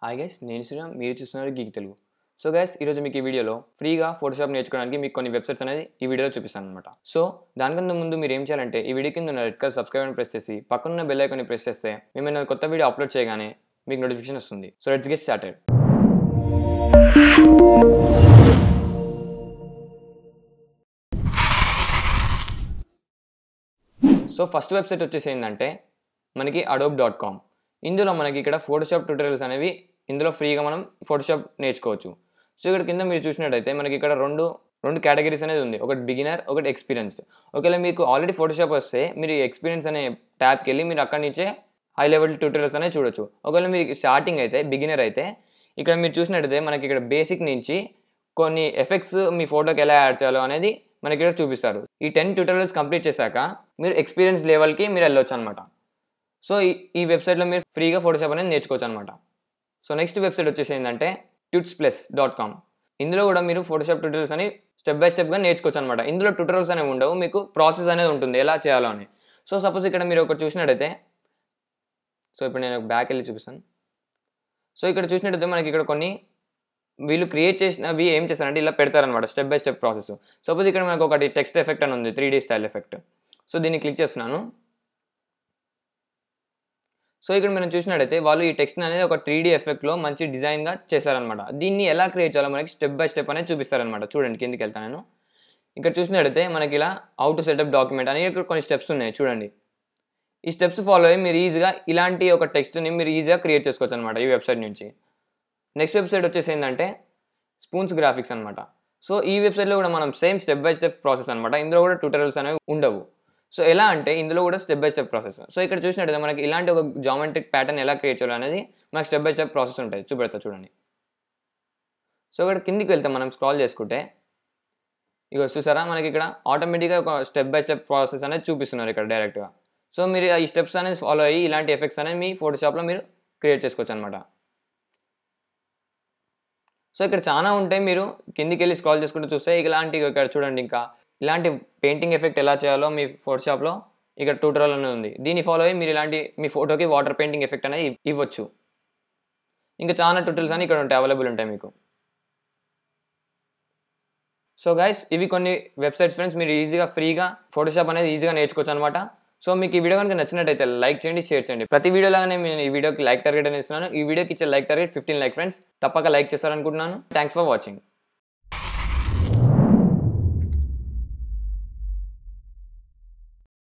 Hi guys, నేను శ్రీరామ్, మీరు చూస్తున్నారు గీక్ తెలుగు. సో గైస్, ఈరోజు మీకు ఈ వీడియోలో ఫ్రీగా ఫోటోషాప్ నేర్చుకోవడానికి మీకు కొన్ని వెబ్సైట్స్ అనేది ఈ వీడియోలో చూపిస్తాను అనమాట. సో దానికన్నా ముందు మీరు ఏం చేయాలంటే ఈ వీడియో కింద ఉన్న రెడ్ కలర్ సబ్స్క్రైబ్ అని ప్రెస్ చేసి పక్కనున్న బెల్ ఐకాన్ని ప్రెస్ చేస్తే మేము కొత్త వీడియో అప్లోడ్ చేయగానే మీకు నోటిఫికేషన్ వస్తుంది. So let's get started. So first website వచ్చేసి ఏంటంటే మనకి adobe.com. ఇందులో మనకి ఇక్కడ ఫోటోషాప్ ట్యూటోరియల్స్ అనేవి ఇందులో ఫ్రీగా మనం ఫోటోషాప్ నేర్చుకోవచ్చు. సో ఇక్కడ కింద మీరు చూసినట్టయితే మనకి ఇక్కడ రెండు కేటగిరీస్ అనేది ఉంది, ఒకటి బిగినర్, ఒకటి ఎక్స్పీరియన్స్డ్. ఒకవేళ మీకు ఆల్రెడీ ఫోటోషాప్ వస్తే మీరు ఎక్స్పీరియన్స్ అనే ట్యాబ్కి వెళ్ళి మీరు అక్కడి నుంచే హై లెవెల్ ట్యూటోరియల్స్ అనేది చూడొచ్చు. ఒకవేళ మీకు స్టార్టింగ్ అయితే బిగినర్ అయితే ఇక్కడ మీరు చూసినట్టయితే మనకి ఇక్కడ బేసిక్ నుంచి కొన్ని ఎఫెక్ట్స్ మీ ఫోటోకి ఎలా యాడ్ చేయాలో అనేది మనకి ఇక్కడ చూపిస్తారు. ఈ 10 ట్యూటోరియల్స్ కంప్లీట్ చేశాక మీరు ఎక్స్పీరియన్స్ లెవెల్కి మీరు వెళ్ళొచ్చు అనమాట. సో ఈ వెబ్సైట్లో మీరు ఫ్రీగా ఫోటోషాప్ అనేది నేర్చుకోవచ్చు అనమాట. సో నెక్స్ట్ వెబ్సైట్ వచ్చేసి ఏంటంటే tutsplus.com. ఇందులో కూడా మీరు ఫోటోషాప్ ట్యూటోరియల్స్ అని స్టెప్ బై స్టెప్గా నేర్చుకోవచ్చు అనమాట. ఇందులో ట్యూటోరియల్స్ అనేవి ఉండవు, మీకు ప్రాసెస్ అనేది ఉంటుంది ఎలా చేయాలో అని. సో సపోజ్ ఇక్కడ మీరు ఒకటి చూసినట్టయితే, సో ఇప్పుడు నేను బ్యాక్ వెళ్ళి చూపిస్తాను. సో ఇక్కడ చూసినట్టయితే మనకి ఇక్కడ కొన్ని వీళ్ళు క్రియేట్ చేసినవి ఏం చేస్తారంటే ఇలా పెడతారనమాట, step by step process. Suppose ఇక్కడ మనకు ఒకటి టెక్స్ట్ ఎఫెక్ట్ అని ఉంది, 3D స్టైల్ ఎఫెక్ట్. సో దీన్ని క్లిక్ చేస్తున్నాను. సో ఇక్కడ మనం చూసినట్టయితే వాళ్ళు ఈ టెక్స్ట్ అనేది ఒక 3D ఎఫెక్ట్లో మంచి డిజైన్గా చేశారనమాట. దీన్ని ఎలా క్రియేట్ చేయాలో మనకి స్టెప్ బై స్టెప్ అనేది చూపిస్తారనమాట. చూడండి, కిందికి వెళ్తాను నేను. ఇక్కడ చూసినట్టయితే మనకి ఇలా హౌ టు సెటప్ డాక్యుమెంట్ అని ఇక్కడ కొన్ని స్టెప్స్ ఉన్నాయి చూడండి. ఈ స్టెప్స్ ఫాలో అయ్యి మీరు ఈజీగా ఇలాంటి ఒక టెక్స్ట్ని మీరు ఈజీగా క్రియేట్ చేసుకోవచ్చు అనమాట ఈ వెబ్సైట్ నుంచి. నెక్స్ట్ వెబ్సైట్ వచ్చేసి ఏంటంటే స్పూన్స్ గ్రాఫిక్స్ అనమాట. సో ఈ వెబ్సైట్లో కూడా మనం same step by step process అనమాట. ఇందులో కూడా ట్యూటోరియల్స్ అనేవి ఉండవు. సో ఎలా అంటే ఇందులో కూడా step by step process. So ఇక్కడ చూసినట్టయితే మనకి ఇలాంటి ఒక జామెట్రిక్ ప్యాటర్న్ ఎలా క్రియేట్ చేయాలి అనేది మనకి స్టెప్ బై స్టెప్ ప్రాసెస్ ఉంటుంది, చూపెడతా చూడండి. సో ఇక్కడ కిందికి వెళ్తే మనం స్క్రాల్ చేసుకుంటే ఇక చూసారా మనకి ఇక్కడ ఆటోమేటిక్గా ఒక స్టెప్ బై స్టెప్ ప్రాసెస్ అనేది చూపిస్తున్నారు ఇక్కడ డైరెక్ట్గా. సో మీరు ఈ స్టెప్స్ అనేది ఫాలో అయ్యి ఇలాంటి ఎఫెక్ట్స్ అనేది మీ ఫోటోషాప్లో మీరు క్రియేట్ చేసుకోవచ్చు అనమాట. సో ఇక్కడ చాలా ఉంటాయి, మీరు కిందికి వెళ్ళి స్క్రాల్ చేసుకుంటూ చూస్తే ఇలాంటి ఇక్కడ చూడండి, ఇంకా ఇలాంటి పెయింటింగ్ ఎఫెక్ట్ ఎలా చేయాలో మీ ఫోటోషాప్లో ఇక్కడ ట్యూటోరియల్ అనేది ఉంది. దీన్ని ఫాలో అయ్యి మీరు ఇలాంటి మీ ఫోటోకి వాటర్ పెయింటింగ్ ఎఫెక్ట్ అనేది ఇవ్వచ్చు. ఇంకా చాలా ట్యూటోరియల్స్ అని ఇక్కడ ఉంటాయి, అవైలబుల్ ఉంటాయి మీకు. సో గైస్, ఇవి కొన్ని వెబ్సైట్స్ ఫ్రెండ్స్, మీరు ఈజీగా ఫ్రీగా ఫోటోషాప్ అనేది ఈజీగా నేర్చుకోవచ్చు అనమాట. సో మీకు ఈ వీడియో కనుక నచ్చినట్టయితే లైక్ చేయండి, షేర్ చేయండి. ప్రతి వీడియోలాగానే నేను ఈ వీడియోకి లైక్ టార్గెట్ అని ఇస్తున్నాను. ఈ వీడియోకి ఇచ్చే లైక్ టార్గెట్ 15 లైక్ ఫ్రెండ్స్. తప్పక లైక్ చేస్తారనుకుంటున్నాను. Thanks for watching.